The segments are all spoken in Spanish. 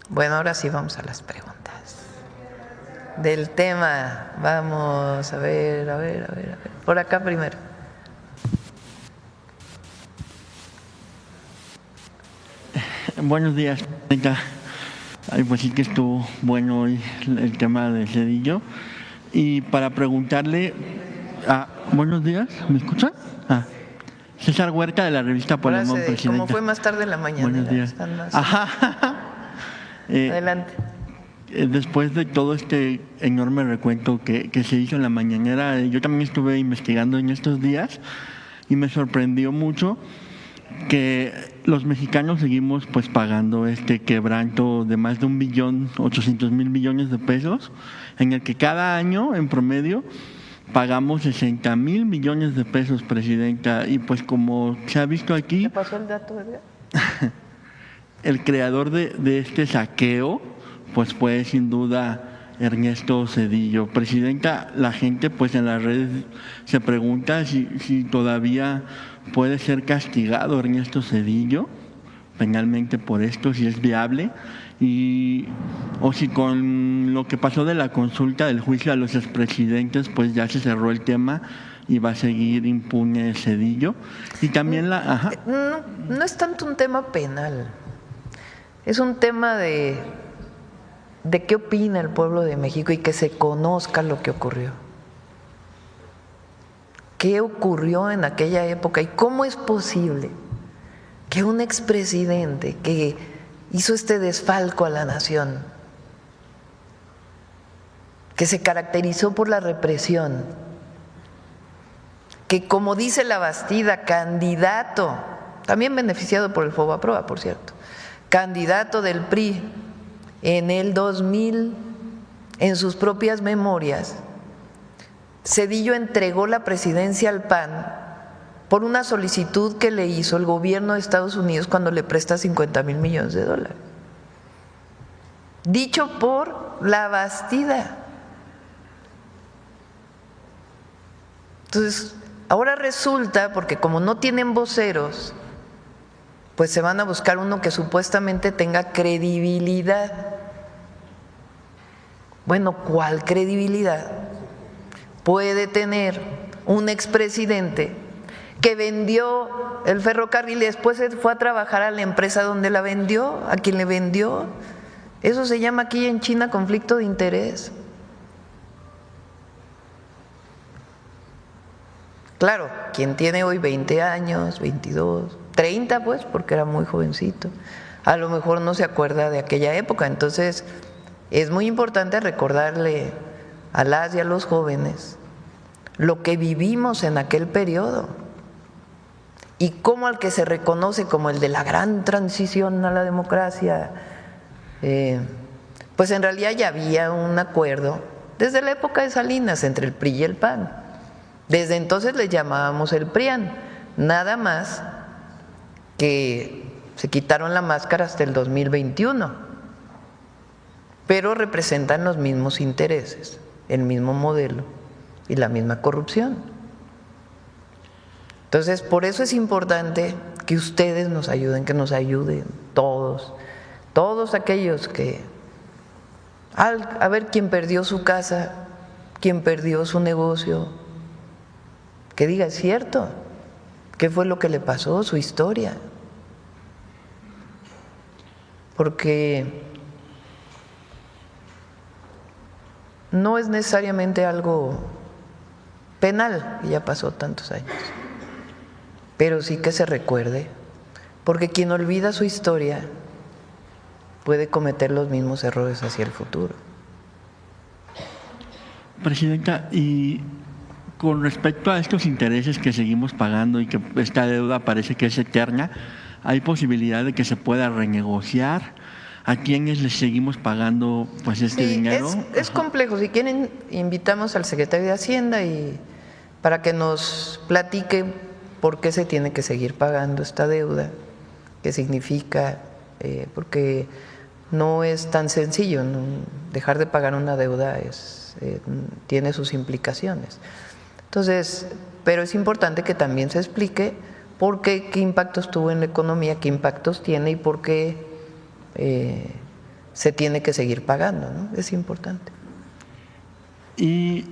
Bueno, ahora sí vamos a las preguntas. Del tema, vamos a ver. Por acá primero. Buenos días, señorita. Ay, pues sí que estuvo bueno hoy el tema de Zedillo. Y para preguntarle, buenos días, ¿me escucha? César Huerta de la revista Polemón, presidenta. Como fue más tarde en la mañana. Buenos días. Adelante. Después de todo este enorme recuento que se hizo en la mañanera, yo también estuve investigando en estos días y me sorprendió mucho que los mexicanos seguimos pues pagando este quebranto de más de 1.800.000 millones de pesos, en el que cada año en promedio pagamos 60.000 millones de pesos, presidenta, y pues como se ha visto aquí… ¿Te pasó el dato, Edgar? El creador de este saqueo pues fue sin duda Ernesto Zedillo. Presidenta, la gente pues en las redes se pregunta si todavía puede ser castigado Ernesto Zedillo penalmente por esto, si es viable, o si con lo que pasó de la consulta del juicio a los expresidentes pues ya se cerró el tema y va a seguir impune Zedillo. Y también No es tanto un tema penal, es un tema de qué opina el pueblo de México y que se conozca lo que ocurrió. ¿Qué ocurrió en aquella época y cómo es posible que un expresidente que hizo este desfalco a la nación, que se caracterizó por la represión, que como dice la Bastida, candidato, también beneficiado por el Fobaproa, por cierto, candidato del PRI en el 2000, en sus propias memorias, Zedillo entregó la presidencia al PAN por una solicitud que le hizo el gobierno de Estados Unidos cuando le presta 50,000 millones de dólares. Dicho por la Bastida. Entonces, ahora resulta, porque como no tienen voceros, pues se van a buscar uno que supuestamente tenga credibilidad. Bueno, ¿cuál credibilidad puede tener un expresidente que vendió el ferrocarril y después se fue a trabajar a la empresa donde la vendió, a quien le vendió? Eso se llama aquí en China conflicto de interés. Claro, quien tiene hoy 20 años, 22, 30 pues, porque era muy jovencito, a lo mejor no se acuerda de aquella época. Entonces es muy importante recordarle a las y a los jóvenes lo que vivimos en aquel periodo y cómo al que se reconoce como el de la gran transición a la democracia, pues en realidad ya había un acuerdo desde la época de Salinas entre el PRI y el PAN. Desde entonces le llamábamos el PRIAN, nada más que se quitaron la máscara hasta el 2021, pero representan los mismos intereses, el mismo modelo y la misma corrupción. Entonces, por eso es importante que ustedes nos ayuden, que nos ayuden todos aquellos que, a ver quién perdió su casa, quién perdió su negocio, que diga, es cierto, qué fue lo que le pasó, su historia. Porque no es necesariamente algo penal, que ya pasó tantos años, pero sí que se recuerde, porque quien olvida su historia puede cometer los mismos errores hacia el futuro. Presidenta, y con respecto a estos intereses que seguimos pagando y que esta deuda parece que es eterna, ¿hay posibilidad de que se pueda renegociar? ¿A quiénes les seguimos pagando pues este dinero? Es complejo. Si quieren, invitamos al secretario de Hacienda y para que nos platique por qué se tiene que seguir pagando esta deuda, qué significa, porque no es tan sencillo, ¿no? Dejar de pagar una deuda tiene sus implicaciones. Entonces, pero es importante que también se explique por qué impactos tuvo en la economía, qué impactos tiene y por qué se tiene que seguir pagando, ¿no? Es importante. Y,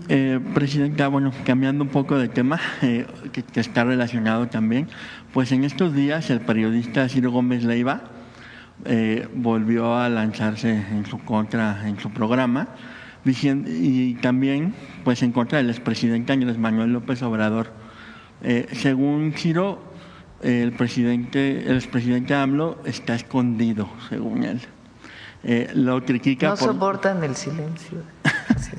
Presidenta, bueno, cambiando un poco de tema, que está relacionado también, pues en estos días el periodista Ciro Gómez Leiva volvió a lanzarse en su contra en su programa, diciendo, y también pues en contra del expresidente Andrés Manuel López Obrador. Según Ciro, el expresidente AMLO está escondido, según él. Lo critica no soportan el silencio. Sí.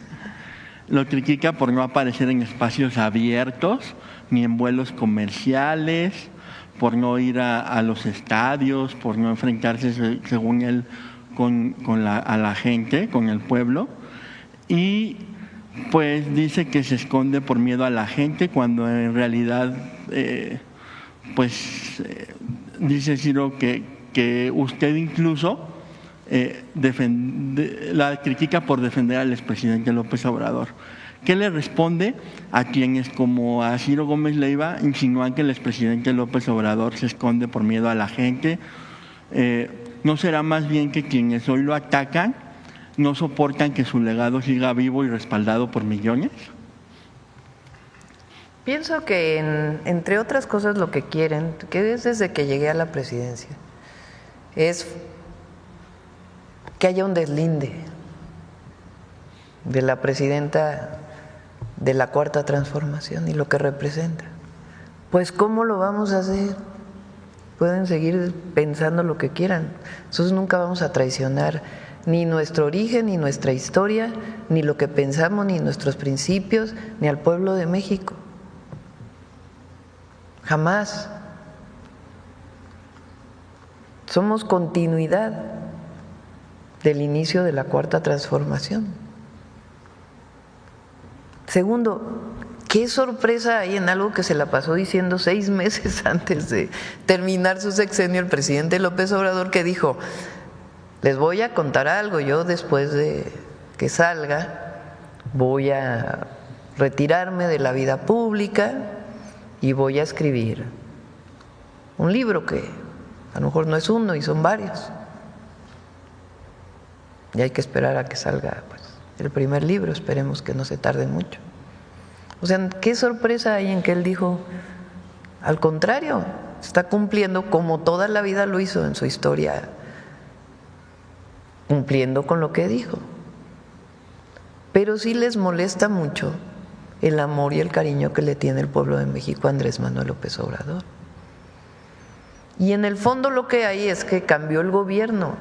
Lo critica por no aparecer en espacios abiertos, ni en vuelos comerciales, por no ir a los estadios, por no enfrentarse, según él, a la gente, con el pueblo. Y pues dice que se esconde por miedo a la gente, cuando en realidad, dice Ciro que usted incluso la critica por defender al expresidente López Obrador. ¿Qué le responde a quienes, como a Ciro Gómez Leiva, insinúan que el expresidente López Obrador se esconde por miedo a la gente? ¿No será más bien que quienes hoy lo atacan no soportan que su legado siga vivo y respaldado por millones? Pienso que, entre otras cosas, lo que quieren, que es desde que llegué a la presidencia, es que haya un deslinde de la presidenta de la Cuarta Transformación y lo que representa. Pues ¿cómo lo vamos a hacer? Pueden seguir pensando lo que quieran. Nosotros nunca vamos a traicionar ni nuestro origen, ni nuestra historia, ni lo que pensamos, ni nuestros principios, ni al pueblo de México. Jamás. Somos continuidad del inicio de la Cuarta Transformación. Segundo, qué sorpresa hay en algo que se la pasó diciendo 6 meses antes de terminar su sexenio el presidente López Obrador, que dijo: les voy a contar algo, yo después de que salga voy a retirarme de la vida pública y voy a escribir un libro que a lo mejor no es uno y son varios. Y hay que esperar a que salga pues el primer libro, esperemos que no se tarde mucho. O sea, qué sorpresa hay en que él dijo, al contrario, está cumpliendo como toda la vida lo hizo en su historia, cumpliendo con lo que dijo. Pero sí les molesta mucho el amor y el cariño que le tiene el pueblo de México a Andrés Manuel López Obrador. Y en el fondo lo que hay es que cambió el gobierno,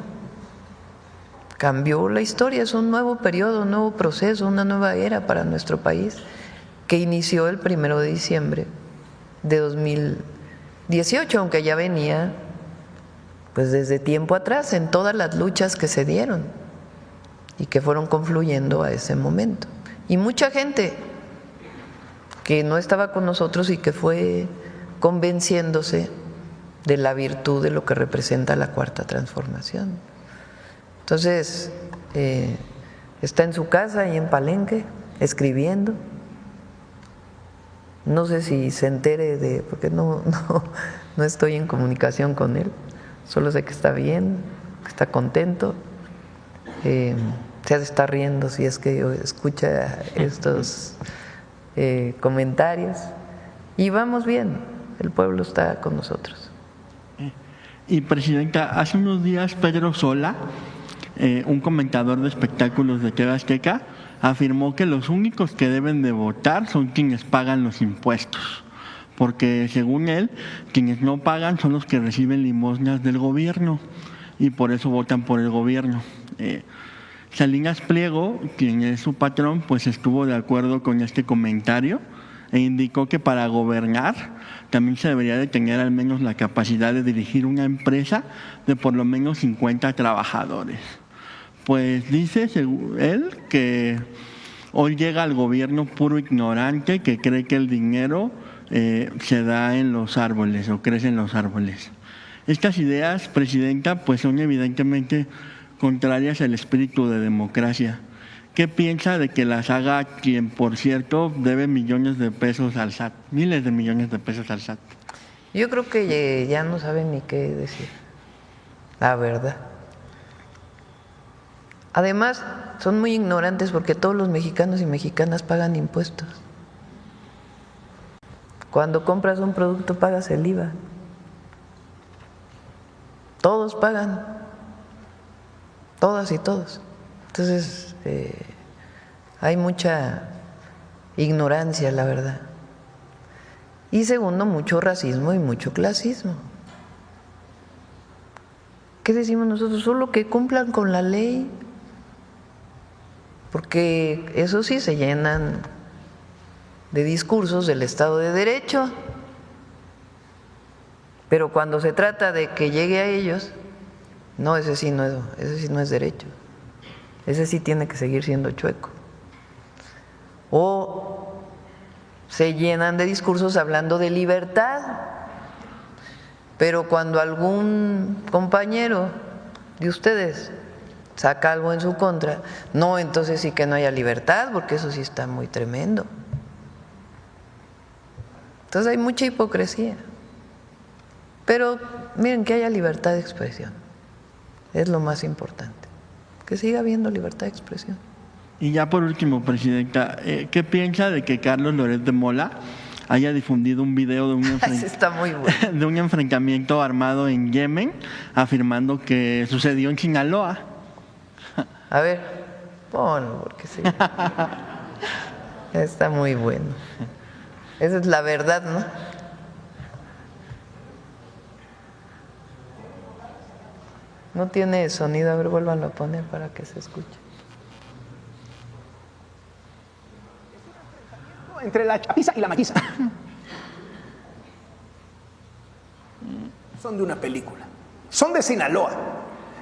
cambió la historia, es un nuevo periodo, un nuevo proceso, una nueva era para nuestro país, que inició el 1 de diciembre de 2018, aunque ya venía pues desde tiempo atrás en todas las luchas que se dieron y que fueron confluyendo a ese momento. Y mucha gente que no estaba con nosotros y que fue convenciéndose de la virtud de lo que representa la Cuarta Transformación. Entonces, está en su casa ahí en Palenque, escribiendo. No sé si se entere porque no estoy en comunicación con él, solo sé que está bien, que está contento, se está riendo si es que escucha estos comentarios, y vamos bien, el pueblo está con nosotros. Y Presidenta, hace unos días Pedro Sola, un comentador de espectáculos de TV Azteca, afirmó que los únicos que deben de votar son quienes pagan los impuestos, porque según él, quienes no pagan son los que reciben limosnas del gobierno y por eso votan por el gobierno. Salinas Pliego, quien es su patrón, pues estuvo de acuerdo con este comentario e indicó que para gobernar también se debería de tener al menos la capacidad de dirigir una empresa de por lo menos 50 trabajadores. Pues dice él que hoy llega al gobierno puro ignorante que cree que el dinero se da en los árboles o crece en los árboles. Estas ideas, Presidenta, pues son evidentemente contrarias al espíritu de democracia. ¿Qué piensa de que las haga quien, por cierto, debe millones de pesos al SAT, miles de millones de pesos al SAT? Yo creo que ya no saben ni qué decir, la verdad. Además, son muy ignorantes porque todos los mexicanos y mexicanas pagan impuestos. Cuando compras un producto pagas el IVA. Todos pagan, todas y todos. Entonces, hay mucha ignorancia, la verdad. Y segundo, mucho racismo y mucho clasismo. ¿Qué decimos nosotros? Solo que cumplan con la ley, porque eso sí se llenan de discursos del Estado de Derecho, pero cuando se trata de que llegue a ellos, no, ese sí no es derecho, ese sí tiene que seguir siendo chueco. O se llenan de discursos hablando de libertad, pero cuando algún compañero de ustedes saca algo en su contra, no, entonces sí que no haya libertad, porque eso sí está muy tremendo. Entonces hay mucha hipocresía. Pero miren, que haya libertad de expresión, es lo más importante, que siga habiendo libertad de expresión. Y ya por último, Presidenta, ¿qué piensa de que Carlos Loret de Mola haya difundido un video de Está muy bueno. de un enfrentamiento armado en Yemen, afirmando que sucedió en Sinaloa? A ver, ponlo, porque sí. Está muy bueno. Esa es la verdad, ¿no? No tiene sonido, a ver, vuélvanlo a poner para que se escuche. Entre la chapiza y la maquiza. Son de una película. Son de Sinaloa.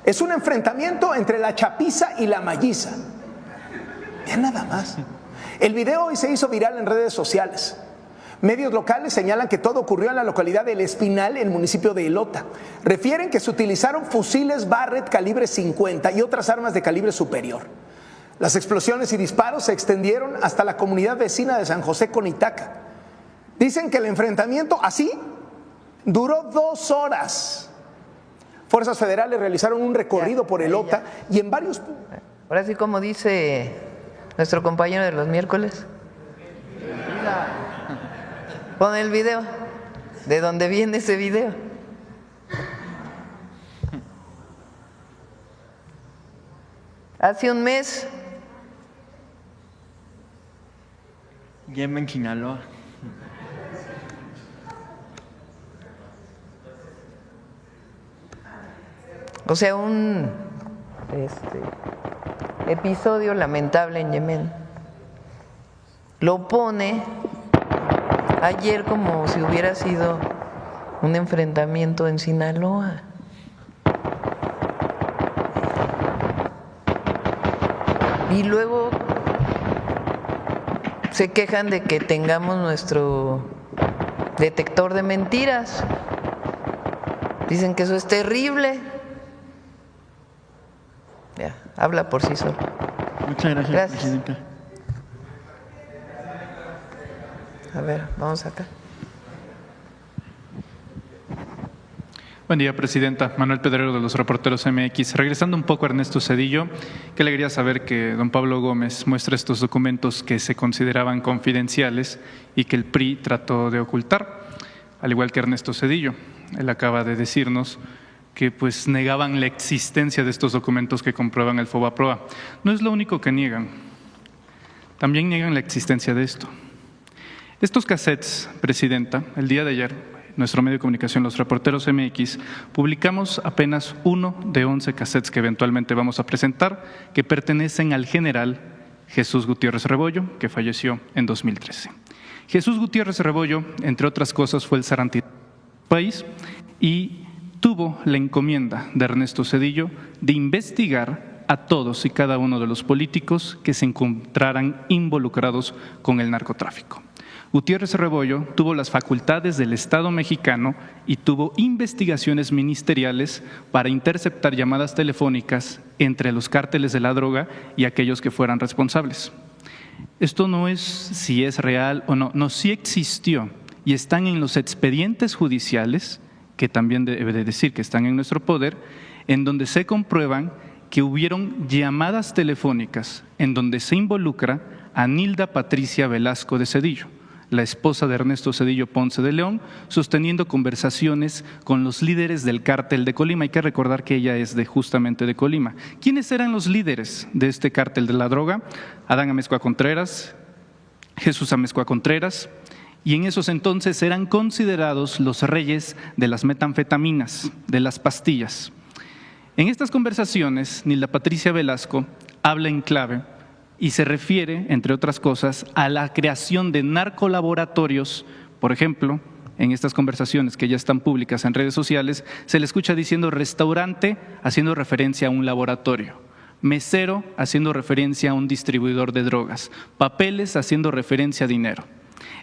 Es un enfrentamiento entre la chapiza y la malliza. Vean nada más. El video hoy se hizo viral en redes sociales. Medios locales señalan que todo ocurrió en la localidad de El Espinal, en el municipio de Elota. Refieren que se utilizaron fusiles Barrett calibre 50 y otras armas de calibre superior. Las explosiones y disparos se extendieron hasta la comunidad vecina de San José Conitaca. Dicen que el enfrentamiento así duró 2 horas. Fuerzas federales realizaron un recorrido por Elota y en varios... Ahora sí, como dice nuestro compañero de los miércoles. Pon el video. ¿De dónde viene ese video? Hace un mes. Yemen, Sinaloa. O sea, un episodio lamentable en Yemen. Lo pone ayer como si hubiera sido un enfrentamiento en Sinaloa. Y luego se quejan de que tengamos nuestro detector de mentiras. Dicen que eso es terrible. Ya, habla por sí solo. Muchas gracias, Presidenta. A ver, vamos acá. Buen día, Presidenta. Manuel Pedrero, de los Reporteros MX. Regresando un poco a Ernesto Zedillo, qué alegría saber que don Pablo Gómez muestra estos documentos que se consideraban confidenciales y que el PRI trató de ocultar, al igual que Ernesto Zedillo. Él acaba de decirnos que pues negaban la existencia de estos documentos que comprueban el FOBAPROA. No es lo único que niegan, también niegan la existencia de esto. Estos cassettes, Presidenta, el día de ayer, nuestro medio de comunicación, los Reporteros MX, publicamos apenas 1 de 11 cassettes que eventualmente vamos a presentar, que pertenecen al general Jesús Gutiérrez Rebollo, que falleció en 2013. Jesús Gutiérrez Rebollo, entre otras cosas, fue el zarandero del país y tuvo la encomienda de Ernesto Zedillo de investigar a todos y cada uno de los políticos que se encontraran involucrados con el narcotráfico. Gutiérrez Rebollo tuvo las facultades del Estado mexicano y tuvo investigaciones ministeriales para interceptar llamadas telefónicas entre los cárteles de la droga y aquellos que fueran responsables. Esto no es si es real o no, no, sí existió y están en los expedientes judiciales, que también debe de decir que están en nuestro poder, en donde se comprueban que hubieron llamadas telefónicas en donde se involucra a Nilda Patricia Velasco de Zedillo, la esposa de Ernesto Zedillo Ponce de León, sosteniendo conversaciones con los líderes del cártel de Colima. Hay que recordar que ella es justamente de Colima. ¿Quiénes eran los líderes de este cártel de la droga? Adán Amezcua Contreras, Jesús Amezcua Contreras, y en esos entonces eran considerados los reyes de las metanfetaminas, de las pastillas. En estas conversaciones, Nilda Patricia Velasco habla en clave y se refiere, entre otras cosas, a la creación de narcolaboratorios. Por ejemplo, en estas conversaciones que ya están públicas en redes sociales, se le escucha diciendo restaurante, haciendo referencia a un laboratorio; mesero, haciendo referencia a un distribuidor de drogas; papeles, haciendo referencia a dinero.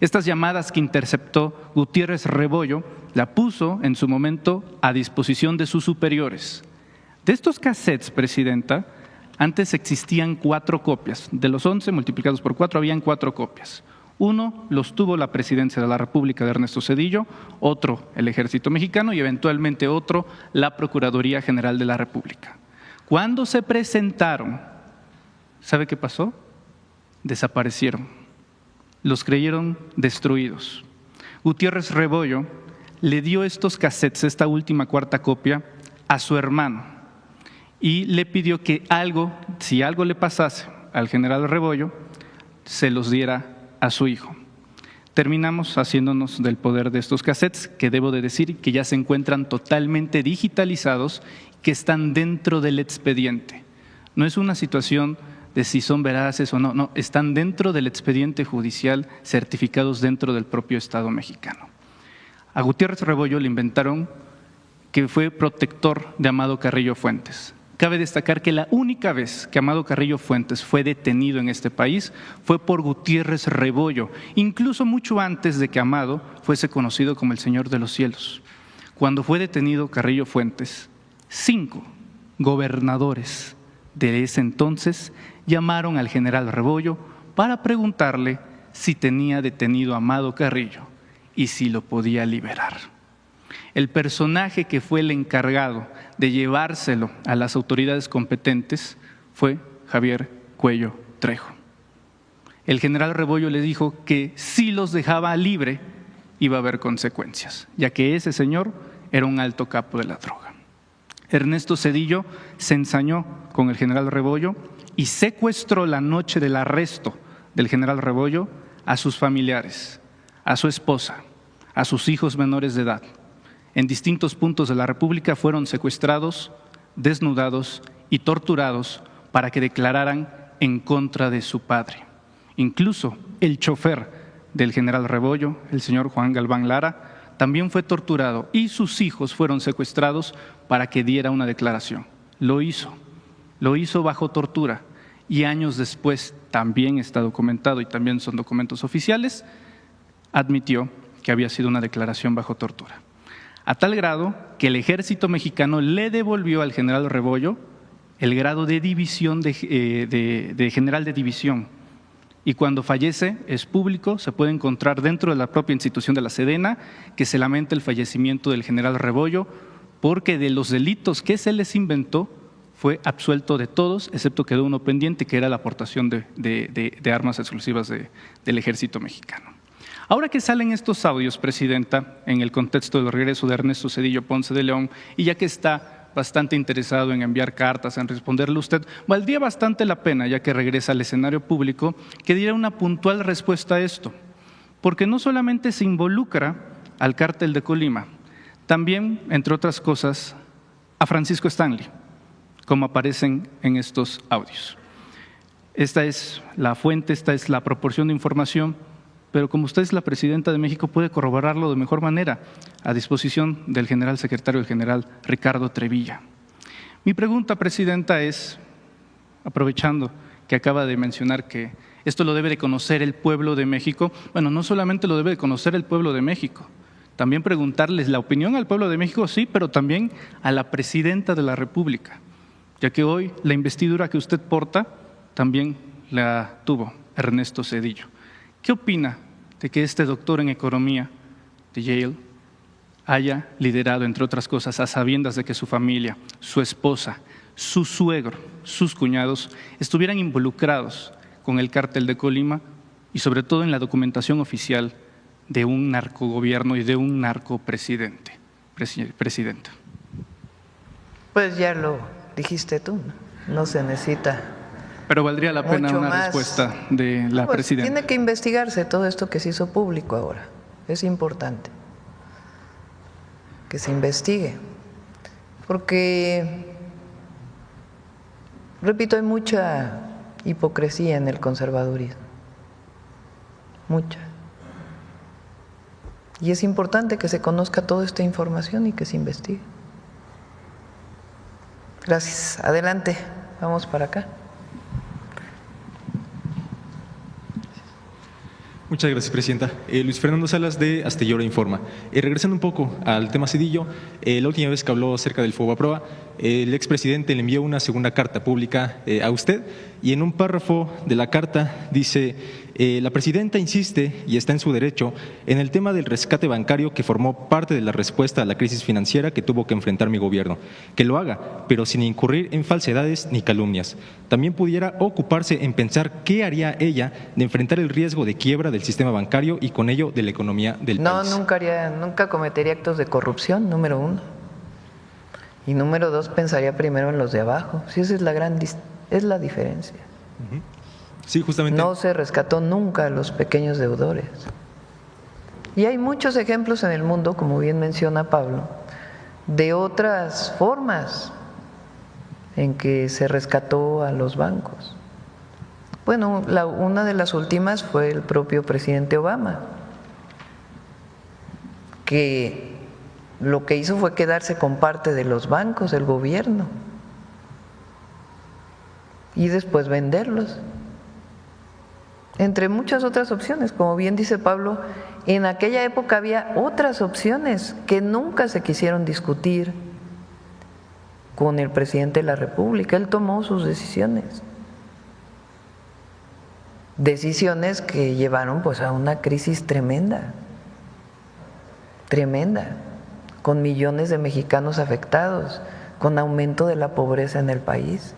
Estas llamadas que interceptó Gutiérrez Rebollo la puso en su momento a disposición de sus superiores. De estos cassettes, Presidenta, antes existían 4 copias. De los 11 multiplicados por 4 habían 4 copias. Uno los tuvo la Presidencia de la República de Ernesto Zedillo, otro el Ejército Mexicano y eventualmente otro la Procuraduría General de la República. Cuando se presentaron, ¿sabe qué pasó? Desaparecieron. Los creyeron destruidos. Gutiérrez Rebollo le dio estos cassettes, esta última 4ª copia, a su hermano y le pidió que si algo le pasase al general Rebollo, se los diera a su hijo. Terminamos haciéndonos del poder de estos cassettes, que debo de decir que ya se encuentran totalmente digitalizados, que están dentro del expediente. No es una situación de si son veraces o no, no, están dentro del expediente judicial, certificados dentro del propio Estado mexicano. A Gutiérrez Rebollo le inventaron que fue protector de Amado Carrillo Fuentes. Cabe destacar que la única vez que Amado Carrillo Fuentes fue detenido en este país fue por Gutiérrez Rebollo, incluso mucho antes de que Amado fuese conocido como el Señor de los Cielos. Cuando fue detenido Carrillo Fuentes, 5 gobernadores de ese entonces llamaron al general Rebollo para preguntarle si tenía detenido a Amado Carrillo y si lo podía liberar. El personaje que fue el encargado de llevárselo a las autoridades competentes fue Javier Cuello Trejo. El general Rebollo le dijo que si los dejaba libre iba a haber consecuencias, ya que ese señor era un alto capo de la droga. Ernesto Zedillo se ensañó con el general Rebollo y secuestró la noche del arresto del general Rebollo a sus familiares, a su esposa, a sus hijos menores de edad. En distintos puntos de la República fueron secuestrados, desnudados y torturados para que declararan en contra de su padre. Incluso el chofer del general Rebollo, el señor Juan Galván Lara, también fue torturado y sus hijos fueron secuestrados para que diera una declaración. Lo hizo bajo tortura y años después, también está documentado y también son documentos oficiales, admitió que había sido una declaración bajo tortura. A tal grado que el Ejército Mexicano le devolvió al general Rebollo el grado de división de general de división. Y cuando fallece, es público, se puede encontrar dentro de la propia institución de la Sedena que se lamenta el fallecimiento del general Rebollo porque de los delitos que se les inventó fue absuelto de todos, excepto quedó uno pendiente, que era la aportación de armas exclusivas del Ejército Mexicano. Ahora que salen estos audios, Presidenta, en el contexto del regreso de Ernesto Zedillo Ponce de León, y ya que está bastante interesado en enviar cartas, en responderle a usted, valdría bastante la pena, ya que regresa al escenario público, que diera una puntual respuesta a esto, porque no solamente se involucra al cártel de Colima, también, entre otras cosas, a Francisco Stanley, como aparecen en estos audios. Esta es la fuente, esta es la proporción de información, pero como usted es la Presidenta de México, puede corroborarlo de mejor manera, a disposición del general secretario, el general Ricardo Trevilla. Mi pregunta, Presidenta, es, aprovechando que acaba de mencionar que esto lo debe de conocer el pueblo de México, bueno, no solamente lo debe de conocer el pueblo de México, también preguntarles la opinión al pueblo de México, sí, pero también a la Presidenta de la República, ya que hoy la investidura que usted porta también la tuvo Ernesto Zedillo. ¿Qué opina de que este doctor en economía de Yale haya liderado, entre otras cosas, a sabiendas de que su familia, su esposa, su suegro, sus cuñados, estuvieran involucrados con el cártel de Colima y sobre todo en la documentación oficial de un narcogobierno y de un narcopresidente. Presidenta. Pues ya lo dijiste tú, no se necesita. Pero valdría la pena Mucho una más. respuesta de la Pues presidenta. tiene que investigarse todo esto que se hizo público ahora. Es importante que se investigue. Porque, repito, hay mucha hipocresía en el conservadurismo. Mucha. Y es importante que se conozca toda esta información y que se investigue. Gracias. Adelante. Vamos para acá. Muchas gracias, Presidenta. Luis Fernando Salas, de Hasta y Ahora Informa. Regresando un poco al tema Zedillo, la última vez que habló acerca del Fobaproa, el expresidente le envió una segunda carta pública a usted, y en un párrafo de la carta dice: la presidenta insiste, y está en su derecho, en el tema del rescate bancario que formó parte de la respuesta a la crisis financiera que tuvo que enfrentar mi gobierno. Que lo haga, pero sin incurrir en falsedades ni calumnias. También pudiera ocuparse en pensar qué haría ella de enfrentar el riesgo de quiebra del sistema bancario y con ello de la economía del país. Nunca cometería actos de corrupción, número uno. Y número dos, pensaría primero en los de abajo. Sí, esa es la diferencia. Sí, justamente. No se rescató nunca a los pequeños deudores. Y hay muchos ejemplos en el mundo, como bien menciona Pablo, de otras formas en que se rescató a los bancos. Bueno, una de las últimas fue el propio presidente Obama, que lo que hizo fue quedarse con parte de los bancos, del gobierno, y después venderlos. Entre muchas otras opciones, como bien dice Pablo, en aquella época había otras opciones que nunca se quisieron discutir con el presidente de la República. Él tomó sus decisiones que llevaron pues a una crisis tremenda, con millones de mexicanos afectados, con aumento de la pobreza en el país.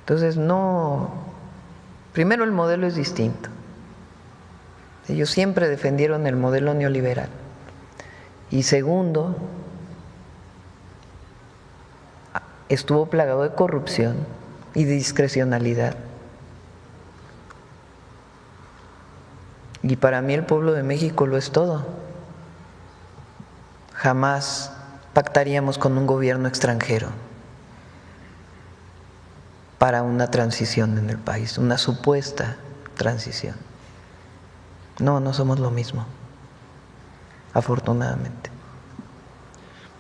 Entonces, primero el modelo es distinto. Ellos siempre defendieron el modelo neoliberal. Y segundo, estuvo plagado de corrupción y de discrecionalidad. Y para mí el pueblo de México lo es todo. Jamás pactaríamos con un gobierno extranjero para una transición en el país, una supuesta transición. No somos lo mismo, afortunadamente.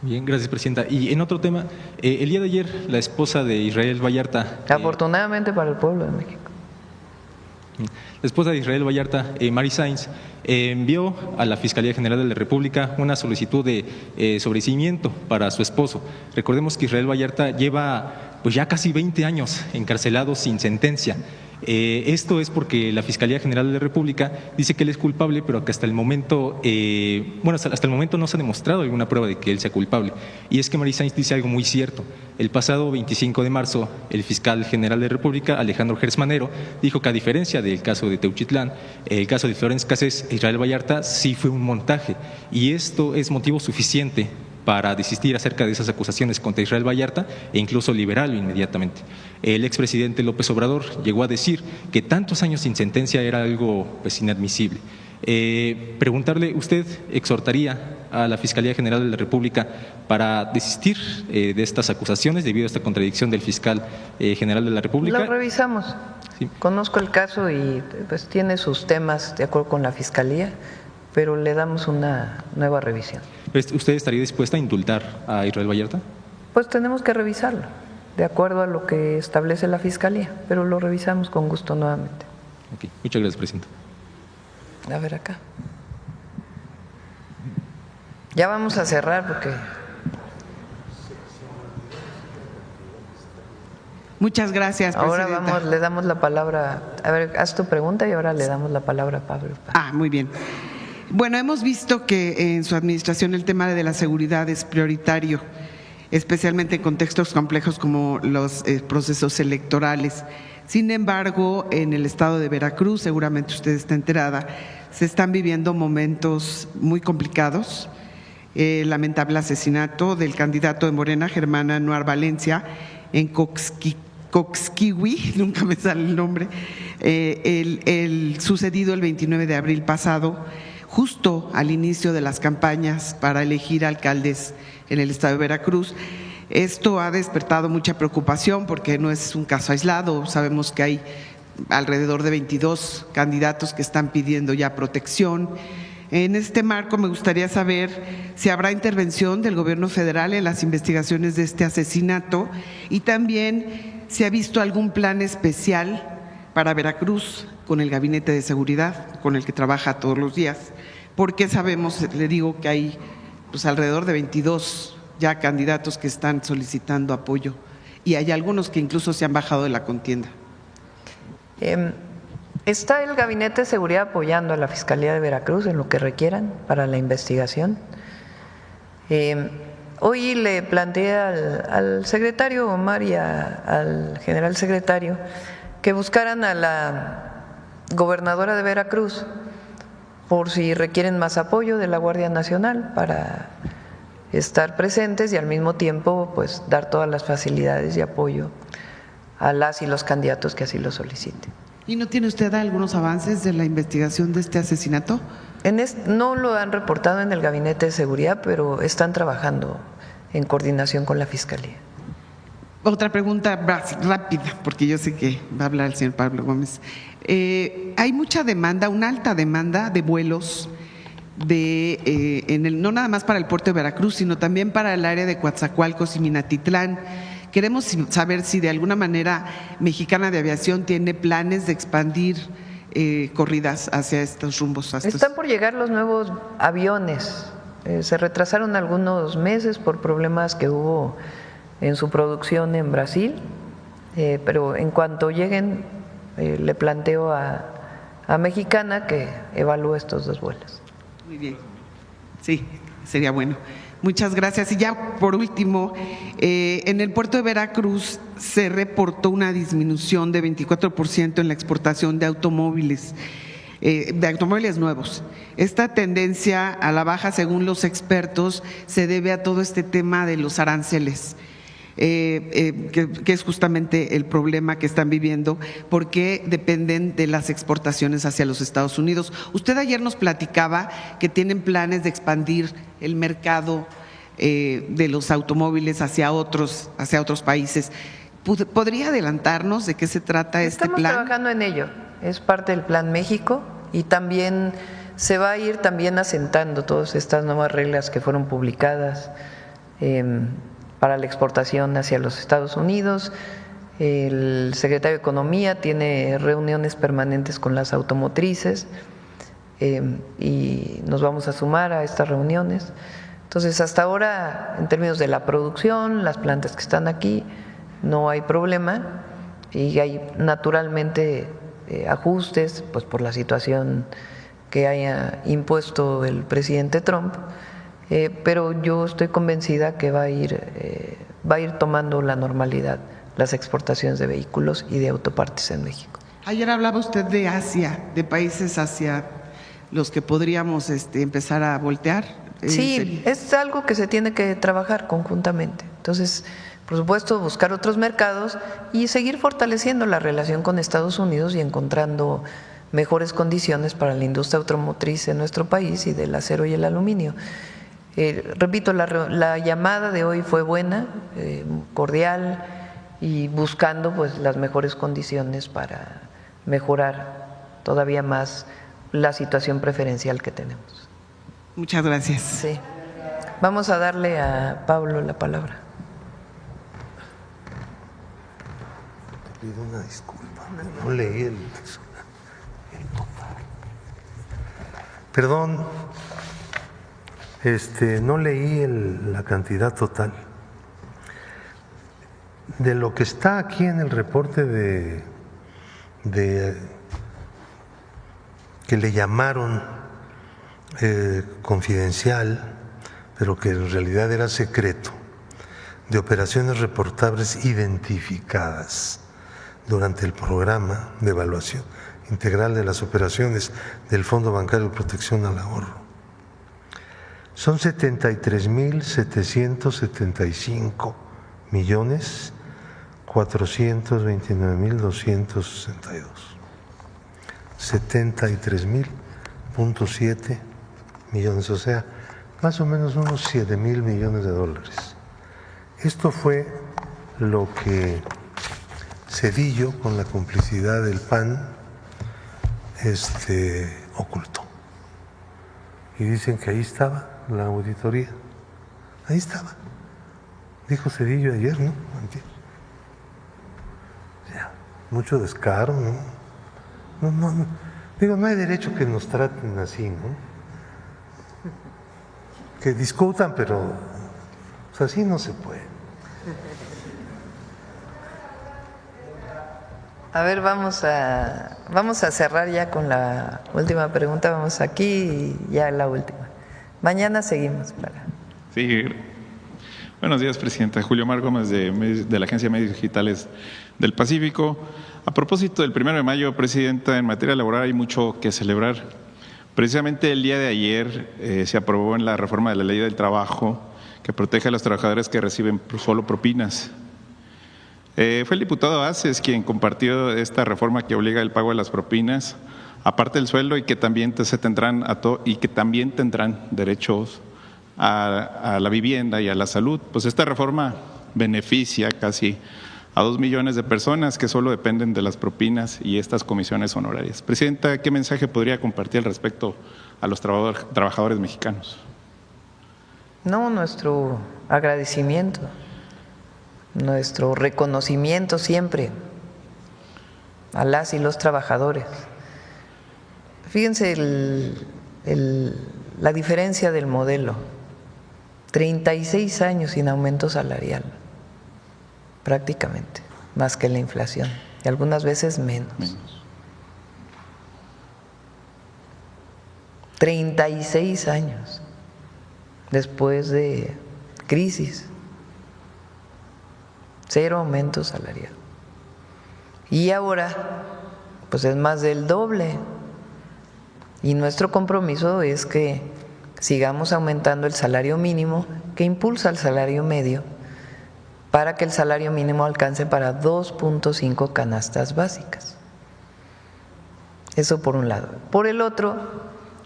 Bien, gracias, Presidenta. Y en otro tema, el día de ayer la esposa de Israel Vallarta… Afortunadamente para el pueblo de México. La esposa de Israel Vallarta, Mary Sainz, envió a la Fiscalía General de la República una solicitud de sobreseimiento para su esposo. Recordemos que Israel Vallarta lleva pues ya casi 20 años encarcelado sin sentencia. Esto es porque la Fiscalía General de la República dice que él es culpable, pero que hasta el momento, hasta el momento no se ha demostrado alguna prueba de que él sea culpable. Y es que Mary Sainz dice algo muy cierto. El pasado 25 de marzo, el fiscal general de la República, Alejandro Gersmanero, dijo que a diferencia del caso de Teuchitlán, el caso de Florence Cassés, Israel Vallarta sí fue un montaje. Y esto es motivo suficiente para desistir acerca de esas acusaciones contra Israel Vallarta e incluso liberarlo inmediatamente. El expresidente López Obrador llegó a decir que tantos años sin sentencia era algo pues inadmisible. Preguntarle, ¿usted exhortaría a la Fiscalía General de la República para desistir de estas acusaciones debido a esta contradicción del fiscal general de la República? Lo revisamos. Sí. Conozco el caso y pues tiene sus temas de acuerdo con la Fiscalía, pero le damos una nueva revisión. ¿Usted estaría dispuesta a indultar a Israel Vallarta? Pues tenemos que revisarlo, de acuerdo a lo que establece la Fiscalía, pero lo revisamos con gusto nuevamente. Okay. Muchas gracias, Presidenta. A ver acá. Ya vamos a cerrar porque… Muchas gracias, Presidenta. Ahora le damos la palabra. A ver, haz tu pregunta y ahora le damos la palabra a Pablo. Muy bien. Bueno, hemos visto que en su administración el tema de la seguridad es prioritario. especialmente en contextos complejos como los procesos electorales. Sin embargo, en el estado de Veracruz, seguramente usted está enterada, se están viviendo momentos muy complicados. El lamentable asesinato del candidato de Morena, Germán Anuar Valencia, en Coxquihui, nunca me sale el nombre, el sucedido el 29 de abril pasado, justo al inicio de las campañas para elegir alcaldes en el estado de Veracruz. Esto ha despertado mucha preocupación porque no es un caso aislado. Sabemos que hay alrededor de 22 candidatos que están pidiendo ya protección. En este marco me gustaría saber si habrá intervención del gobierno federal en las investigaciones de este asesinato y también si ha visto algún plan especial para Veracruz con el Gabinete de Seguridad con el que trabaja todos los días, porque sabemos, le digo, que hay pues alrededor de 22 ya candidatos que están solicitando apoyo y hay algunos que incluso se han bajado de la contienda. Está el Gabinete de Seguridad apoyando a la Fiscalía de Veracruz en lo que requieran para la investigación. Hoy le planteé al secretario Omar y al general secretario que buscaran a la gobernadora de Veracruz por si requieren más apoyo de la Guardia Nacional para estar presentes y al mismo tiempo pues dar todas las facilidades y apoyo a las y los candidatos que así lo soliciten. ¿Y no tiene usted algunos avances de la investigación de este asesinato? No lo han reportado en el Gabinete de Seguridad, pero están trabajando en coordinación con la Fiscalía. Otra pregunta rápida, porque yo sé que va a hablar el señor Pablo Gómez. Hay mucha demanda, una alta demanda de vuelos no nada más para el puerto de Veracruz, sino también para el área de Coatzacoalcos y Minatitlán. Queremos saber si de alguna manera Mexicana de Aviación tiene planes de expandir corridas hacia estos rumbos. Están por llegar los nuevos aviones. Se retrasaron algunos meses por problemas que hubo en su producción en Brasil, pero en cuanto lleguen le planteo a Mexicana que evalúe estos dos vuelos. Muy bien, sí, sería bueno. Muchas gracias. Y ya por último, en el puerto de Veracruz se reportó una disminución de 24% en la exportación de automóviles nuevos. Esta tendencia a la baja, según los expertos, se debe a todo este tema de los aranceles, que es justamente el problema que están viviendo, porque dependen de las exportaciones hacia los Estados Unidos. Usted ayer nos platicaba que tienen planes de expandir el mercado de los automóviles hacia otros países. ¿Podría adelantarnos de qué se trata este plan? Estamos trabajando en ello, es parte del Plan México y también se va a ir también asentando todas estas nuevas reglas que fueron publicadas para la exportación hacia los Estados Unidos. El secretario de Economía tiene reuniones permanentes con las automotrices y nos vamos a sumar a estas reuniones. Entonces, hasta ahora, en términos de la producción, las plantas que están aquí, no hay problema y hay naturalmente ajustes pues por la situación que haya impuesto el presidente Trump. Pero yo estoy convencida que va a ir tomando la normalidad las exportaciones de vehículos y de autopartes en México. Ayer hablaba usted de Asia, de países hacia los que podríamos empezar a voltear. Sí, es algo que se tiene que trabajar conjuntamente. Entonces, por supuesto, buscar otros mercados y seguir fortaleciendo la relación con Estados Unidos y encontrando mejores condiciones para la industria automotriz en nuestro país y del acero y el aluminio. Repito, la llamada de hoy fue buena, cordial y buscando pues las mejores condiciones para mejorar todavía más la situación preferencial que tenemos. Muchas gracias. Sí. Vamos a darle a Pablo la palabra. Pido una disculpa, no leí el perdón. No leí la cantidad total. De lo que está aquí en el reporte de que le llamaron confidencial, pero que en realidad era secreto, de operaciones reportables identificadas durante el programa de evaluación integral de las operaciones del Fondo Bancario de Protección al Ahorro. Son 73.775.429.262. 73.000.7 millones, o sea, más o menos unos 7,000 millones de dólares. Esto fue lo que Zedillo, con la complicidad del PAN, ocultó. Y dicen que ahí estaba la auditoría. Ahí estaba. Dijo Zedillo ayer, ¿no? Antier. O sea, mucho descaro, ¿no? No. Digo, no hay derecho que nos traten así, ¿no? Que discutan, pero pues así no se puede. A ver, vamos a cerrar ya con la última pregunta. Vamos aquí y ya la última. Mañana seguimos para. Sí. Buenos días, presidenta. Julio Mar Gómez de la Agencia de Medios Digitales del Pacífico. A propósito del 1 de mayo, presidenta, en materia laboral hay mucho que celebrar. Precisamente el día de ayer se aprobó en la reforma de la Ley del Trabajo que protege a los trabajadores que reciben solo propinas. Fue el diputado Aces quien compartió esta reforma que obliga el pago de las propinas, aparte del sueldo, y que también tendrán derechos a la vivienda y a la salud. Pues esta reforma beneficia casi a 2 millones de personas que solo dependen de las propinas y estas comisiones honorarias. Presidenta, ¿qué mensaje podría compartir al respecto a los trabajadores mexicanos? No, nuestro agradecimiento, nuestro reconocimiento siempre a las y los trabajadores. Fíjense la diferencia del modelo. 36 años sin aumento salarial, prácticamente, más que la inflación, y algunas veces menos. 36 años después de crisis, 0 aumento salarial. Y ahora, pues es más del doble. Y nuestro compromiso es que sigamos aumentando el salario mínimo, que impulsa el salario medio, para que el salario mínimo alcance para 2.5 canastas básicas. Eso por un lado. Por el otro,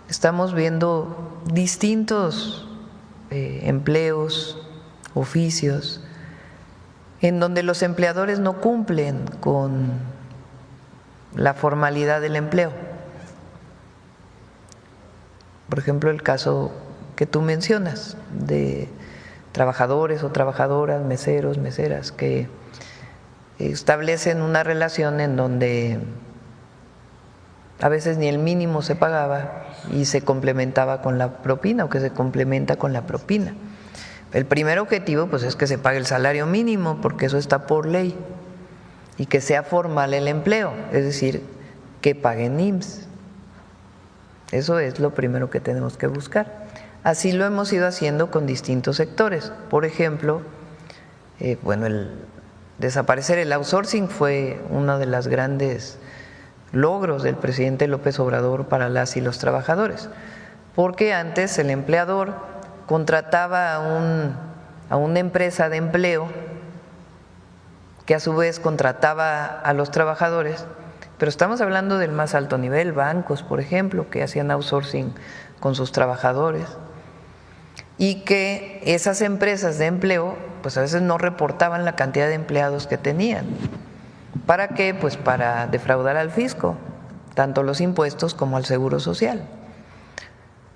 estamos viendo distintos empleos, oficios, en donde los empleadores no cumplen con la formalidad del empleo. Por ejemplo, el caso que tú mencionas de trabajadores o trabajadoras, meseros, meseras, que establecen una relación en donde a veces ni el mínimo se pagaba y se complementaba con la propina, o que se complementa con la propina. El primer objetivo pues es que se pague el salario mínimo, porque eso está por ley, y que sea formal el empleo, es decir, que paguen IMSS. Eso es lo primero que tenemos que buscar. Así lo hemos ido haciendo con distintos sectores. Por ejemplo, el desaparecer el outsourcing fue uno de los grandes logros del presidente López Obrador para las y los trabajadores, porque antes el empleador contrataba a una empresa de empleo que a su vez contrataba a los trabajadores, pero estamos hablando del más alto nivel, bancos, por ejemplo, que hacían outsourcing con sus trabajadores, y que esas empresas de empleo pues a veces no reportaban la cantidad de empleados que tenían. ¿Para qué? Pues para defraudar al fisco, tanto los impuestos como al seguro social.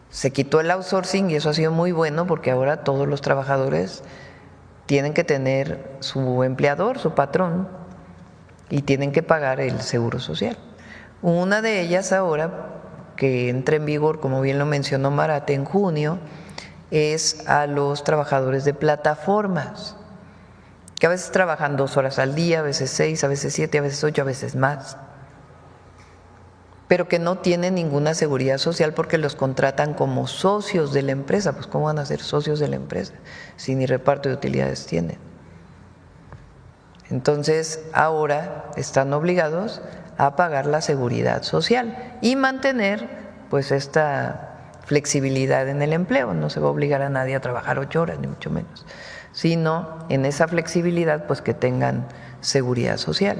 Se quitó el outsourcing y eso ha sido muy bueno, porque ahora todos los trabajadores tienen que tener su empleador, su patrón, y tienen que pagar el seguro social. Una de ellas ahora, que entra en vigor, como bien lo mencionó Marate, en junio, es a los trabajadores de plataformas, que a veces trabajan 2 horas al día, a veces 6, a veces 7, a veces 8, a veces más, pero que no tienen ninguna seguridad social porque los contratan como socios de la empresa. Pues ¿cómo van a ser socios de la empresa si ni reparto de utilidades tienen? Entonces, ahora están obligados a pagar la seguridad social y mantener pues esta flexibilidad en el empleo. No se va a obligar a nadie a trabajar 8 horas, ni mucho menos, sino en esa flexibilidad pues que tengan seguridad social.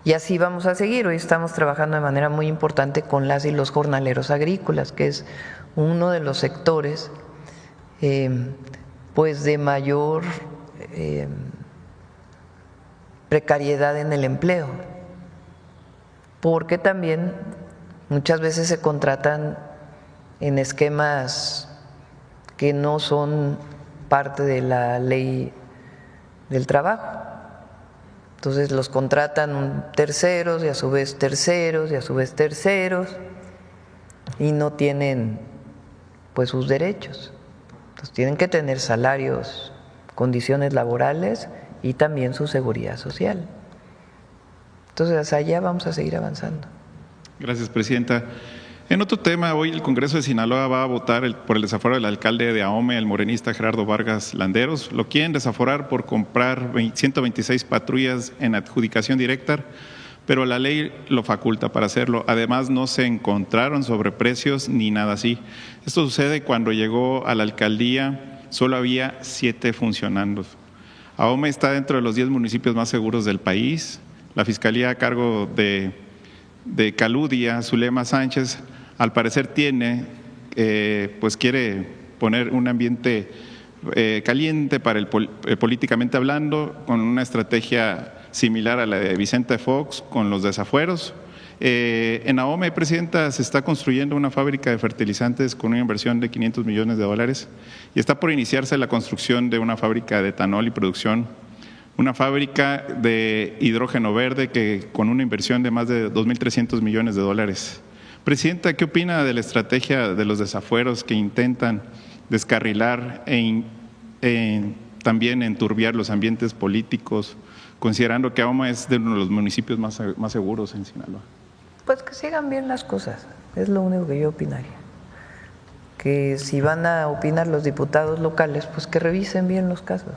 Y así vamos a seguir. Hoy estamos trabajando de manera muy importante con las y los jornaleros agrícolas, que es uno de los sectores pues de mayor precariedad en el empleo, porque también muchas veces se contratan en esquemas que no son parte de la ley del trabajo. Entonces los contratan terceros y a su vez terceros y a su vez terceros y no tienen pues sus derechos. Entonces tienen que tener salarios, condiciones laborales y también su seguridad social. Entonces hacia allá vamos a seguir avanzando. Gracias, presidenta. En otro tema, hoy el Congreso de Sinaloa va a votar por el desaforo del alcalde de Ahome, el morenista Gerardo Vargas Landeros. Lo quieren desaforar por comprar 126 patrullas en adjudicación directa, pero la ley lo faculta para hacerlo. Además, no se encontraron sobreprecios ni nada así. Esto sucede cuando llegó a la alcaldía, solo había 7 funcionando. Ahome está dentro de los 10 municipios más seguros del país. La Fiscalía a cargo de Caludia, Zulema Sánchez, al parecer pues quiere poner un ambiente caliente para políticamente hablando, con una estrategia similar a la de Vicente Fox con los desafueros. En Ahome, presidenta, se está construyendo una fábrica de fertilizantes con una inversión de $500 millones y está por iniciarse la construcción de una fábrica de etanol y producción, una fábrica de hidrógeno verde que con una inversión de más de $2.300 millones. Presidenta, ¿qué opina de la estrategia de los desafueros que intentan descarrilar también enturbiar los ambientes políticos, considerando que Ahome es de uno de los municipios más seguros en Sinaloa? Pues que sigan bien las cosas, es lo único que yo opinaría. Que si van a opinar los diputados locales, pues que revisen bien los casos.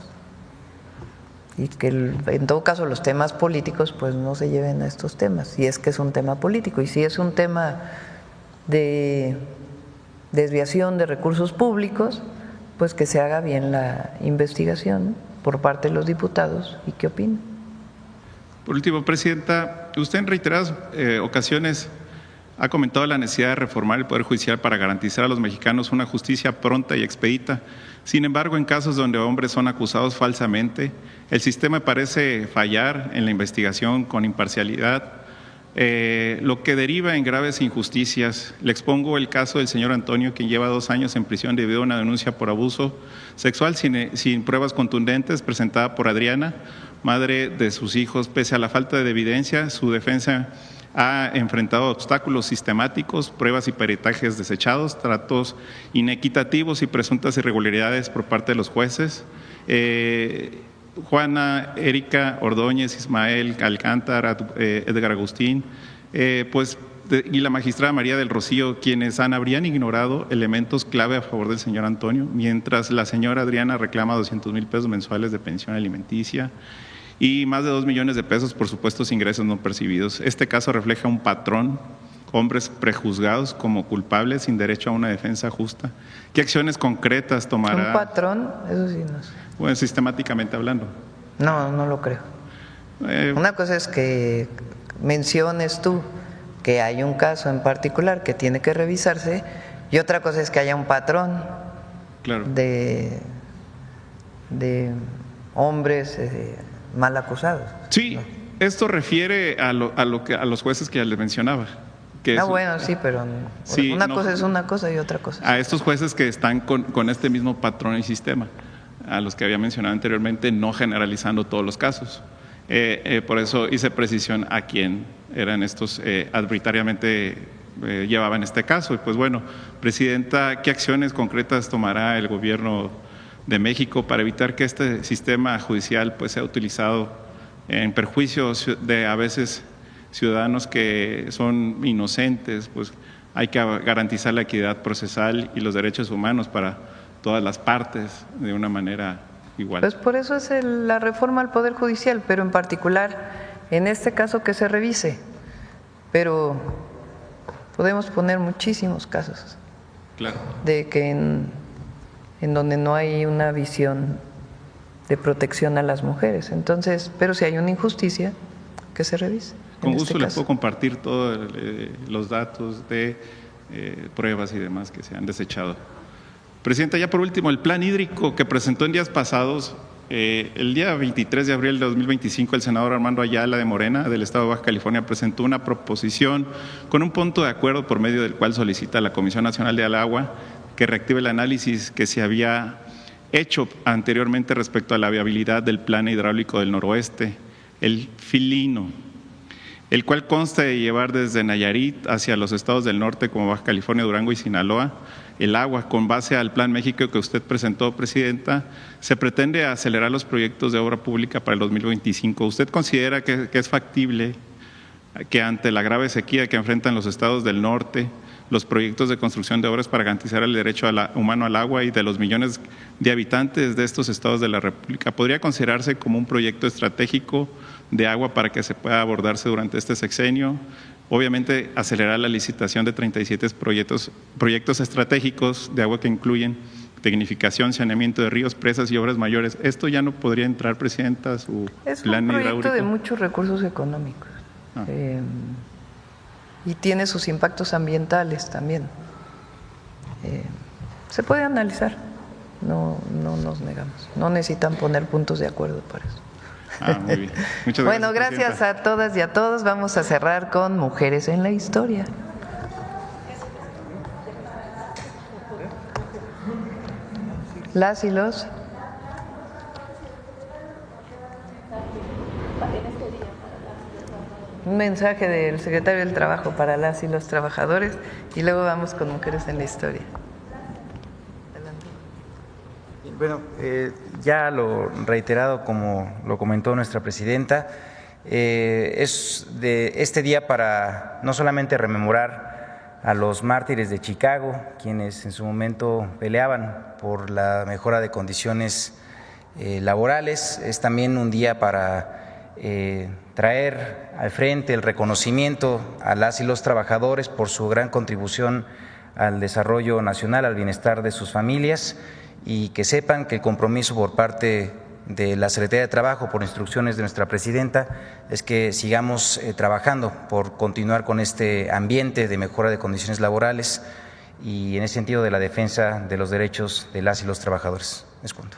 Y que en todo caso los temas políticos pues no se lleven a estos temas, si es que es un tema político. Y si es un tema de desviación de recursos públicos, pues que se haga bien la investigación por parte de los diputados y qué opinan. Por último, presidenta, usted en reiteradas ocasiones ha comentado la necesidad de reformar el Poder Judicial para garantizar a los mexicanos una justicia pronta y expedita. Sin embargo, en casos donde hombres son acusados falsamente, el sistema parece fallar en la investigación con imparcialidad, lo que deriva en graves injusticias. Le expongo el caso del señor Antonio, quien lleva 2 años en prisión debido a una denuncia por abuso sexual sin pruebas contundentes presentada por Adriana, madre de sus hijos. Pese a la falta de evidencia, su defensa ha enfrentado obstáculos sistemáticos, pruebas y peritajes desechados, tratos inequitativos y presuntas irregularidades por parte de los jueces. Juana, Erika Ordóñez, Ismael Alcántara, Edgar Agustín, y la magistrada María del Rocío, quienes habrían ignorado elementos clave a favor del señor Antonio, mientras la señora Adriana reclama $200,000 mensuales de pensión alimenticia y más de $2 millones por supuestos ingresos no percibidos. Este caso refleja un patrón: hombres prejuzgados como culpables sin derecho a una defensa justa. ¿Qué acciones concretas tomará? ¿Un patrón? Eso sí no sé. Bueno, sistemáticamente hablando. No, no lo creo. Una cosa es que menciones tú que hay un caso en particular que tiene que revisarse y otra cosa es que haya un patrón, claro, de hombres mal acusados. Sí, ¿no? Esto refiere a los jueces que ya les mencionaba. Bueno, sí, pero sí, una cosa es una cosa y otra cosa. A estos jueces que están con este mismo patrón y sistema, a los que había mencionado anteriormente, no generalizando todos los casos. Por eso hice precisión a quién eran estos arbitrariamente llevaban este caso. Y pues bueno, presidenta, ¿qué acciones concretas tomará el gobierno de México para evitar que este sistema judicial pues sea utilizado en perjuicio de a veces ciudadanos que son inocentes? Pues hay que garantizar la equidad procesal y los derechos humanos para todas las partes de una manera igual. Pues por eso es la reforma al Poder Judicial, pero en particular, en este caso que se revise. Pero podemos poner muchísimos casos Claro. de que en donde no hay una visión de protección a las mujeres. Entonces, pero si hay una injusticia, que se revise. Con en gusto este le caso. puedo compartir todos los datos de pruebas y demás que se han desechado. Presidenta, ya por último, el plan hídrico que presentó en días pasados, el día 23 de abril de 2025, el senador Armando Ayala de Morena, del Estado de Baja California, presentó una proposición con un punto de acuerdo por medio del cual solicita a la Comisión Nacional del Agua que reactive el análisis que se había hecho anteriormente respecto a la viabilidad del plan hidráulico del noroeste, el Filino, el cual consta de llevar desde Nayarit hacia los estados del norte como Baja California, Durango y Sinaloa el agua. Con base al Plan México que usted presentó, Presidenta, se pretende acelerar los proyectos de obra pública para el 2025. ¿Usted considera que es factible que ante la grave sequía que enfrentan los estados del norte, los proyectos de construcción de obras para garantizar el derecho humano al agua y de los millones de habitantes de estos estados de la República podría considerarse como un proyecto estratégico de agua para que se pueda abordarse durante este sexenio? Obviamente, acelerar la licitación de 37 proyectos estratégicos de agua que incluyen tecnificación, saneamiento de ríos, presas y obras mayores. ¿Esto ya no podría entrar, Presidenta, a su Es plan un proyecto hidráulico? de muchos recursos económicos y tiene sus impactos ambientales también. Se puede analizar, no nos negamos. No necesitan poner puntos de acuerdo para eso. Muy bien. Muchas gracias. Bueno, gracias Presidenta. a todas y a todos. Vamos a cerrar con Mujeres en la Historia. Las y los. Un mensaje del secretario del Trabajo para las y los trabajadores y luego vamos con Mujeres en la Historia. Bueno, ya lo reiterado como lo comentó nuestra presidenta, es de este día para no solamente rememorar a los mártires de Chicago, quienes en su momento peleaban por la mejora de condiciones laborales, es también un día para traer al frente el reconocimiento a las y los trabajadores por su gran contribución al desarrollo nacional, al bienestar de sus familias, y que sepan que el compromiso por parte de la Secretaría de Trabajo, por instrucciones de nuestra presidenta, es que sigamos trabajando por continuar con este ambiente de mejora de condiciones laborales y en ese sentido de la defensa de los derechos de las y los trabajadores. Es cuanto.